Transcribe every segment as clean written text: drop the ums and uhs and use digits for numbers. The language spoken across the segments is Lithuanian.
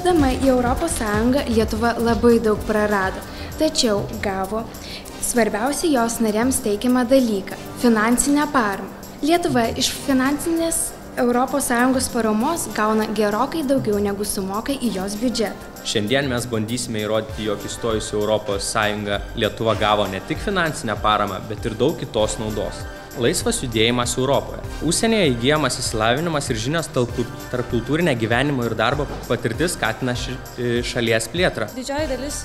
Įstodama į ES Lietuva labai daug prarado, tačiau gavo svarbiausia jos narėms teikiamą dalyką – finansinę paramą. Lietuva iš finansinės ES paramos gauna gerokai daugiau negu sumoka į jos biudžetą. Šiandien mes bandysime įrodyti, jog įstojus į ES Lietuva gavo ne tik finansinę paramą, bet ir daug kitos naudos. Laisvas judėjimas Europoje. Užsienyje įgyjamas išsilavinimas ir žinios tarpkultūrinė gyvenimo ir darbo patirtis skatina šalies plėtrą. Didžioji dalis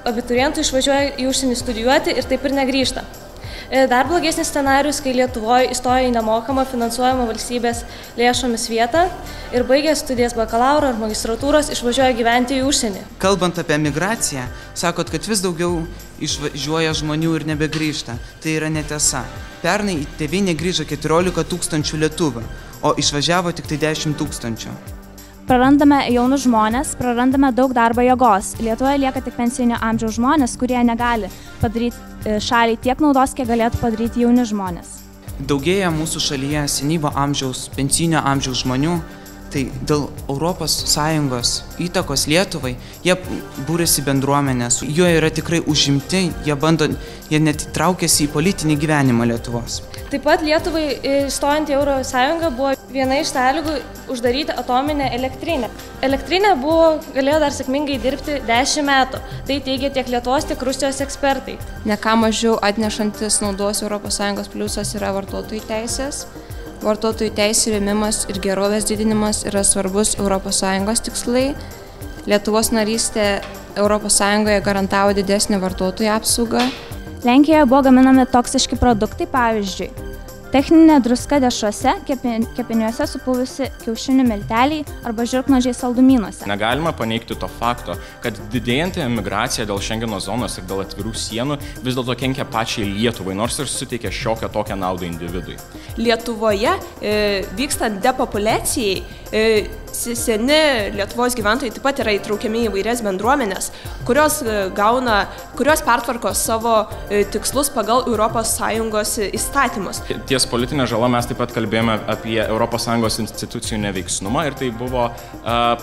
abiturientų išvažiuoja į užsienį studijuoti ir taip ir negrįžta. Dar blogesnis scenarijus, kai Lietuvoje įstoja į nemokamą finansuojamą valstybės lėšomis vietą ir baigę studijas bakalauro ar magistratūros išvažiuoja gyventi į užsienį. Kalbant apie migraciją, sakot, kad vis daugiau išvažiuoja žmonių ir nebegrįžta. Tai yra netiesa. Pernai į tėvynę grįžo 14 000 lietuvių, o išvažiavo tik 10 000. Prarandame jaunus žmonės, prarandame daug darbo jėgos. Lietuvoje lieka tik pensinio amžiaus žmonės, kurie negali padaryti šaliai tiek naudos, kiek galėtų padaryti jauni žmonės. Daugėja mūsų šalyje senyvo amžiaus, pensinio amžiaus žmonių, tai dėl ES įtakos Lietuvai jie būrėsi bendruomenės, jie yra tikrai užimti, jie net traukiasi į politinį gyvenimą Lietuvos. Taip pat Lietuvai įstojant į ES buvo viena iš sąlygų uždaryti atominę elektrinę. Elektrinė galėjo dar sėkmingai dirbti 10 metų. Tai teigia tiek Lietuvos, tiek Rusijos ekspertai. Ne ką mažiau atnešantis naudos ES pliusas yra vartotojų teisės. Vartotojų teisų rėmimas ir gerovės didinimas yra svarbus ES tikslai. Lietuvos narystė ES garantavo didesnį vartotojų apsaugą. Lenkijoje buvo gaminami toksiški produktai, pavyzdžiui, techninė druska dešrose, kepiniuose supuvusi kiaušinių milteliai arba žirknuodžiai saldumynuose. Negalima paneigti to fakto, kad didėjanti emigracija dėl Šengeno zonos ir dėl atvirų sienų vis dėlto kenkia pačiai Lietuvai, nors ir suteikia šiokią tokią naudą individui. Lietuvoje vykstant depopulacijai, seni Lietuvos gyventojai taip pat yra įtraukiami į įvairias bendruomenės, kurios pertvarko savo tikslus pagal ES įstatymus. Ties politinė žala mes taip pat kalbėjome apie ES institucijų neveiksnumą ir tai buvo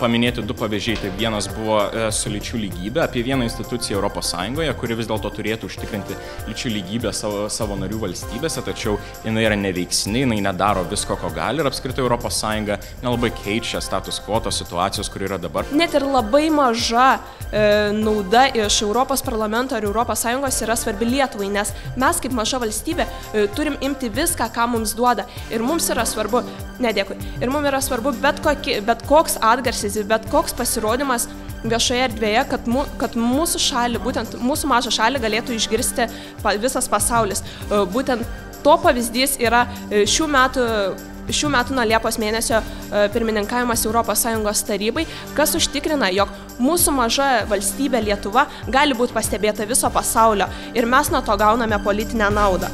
paminėti du pavyzdžiai. Tai vienas buvo su lyčių lygybė, apie vieną instituciją ES, kuri vis dėlto turėtų užtikrinti lyčių lygybę savo narių valstybėse, tačiau jinai yra neveiksni, jinai nedaro visko, ko gali ir apskritai ES nelabai keičia status quo tos situacijos, kur yra dabar. Net ir labai maža nauda iš Europos parlamento ir ES yra svarbi Lietuvai, nes mes kaip maža valstybė turim imti viską, ką mums duoda. Ir mums yra svarbu, ir mums yra svarbu bet koks atgarsis, bet koks pasirodymas viešoje erdvėje, kad mūsų šalį, būtent mūsų mažą šalį galėtų išgirsti visas pasaulis. Būtent to pavyzdys yra šių metų nuo Liepos mėnesio pirmininkavimas ES tarybai, kas užtikrina, jog mūsų maža valstybė Lietuva gali būti pastebėta viso pasaulio ir mes nuo to gauname politinę naudą.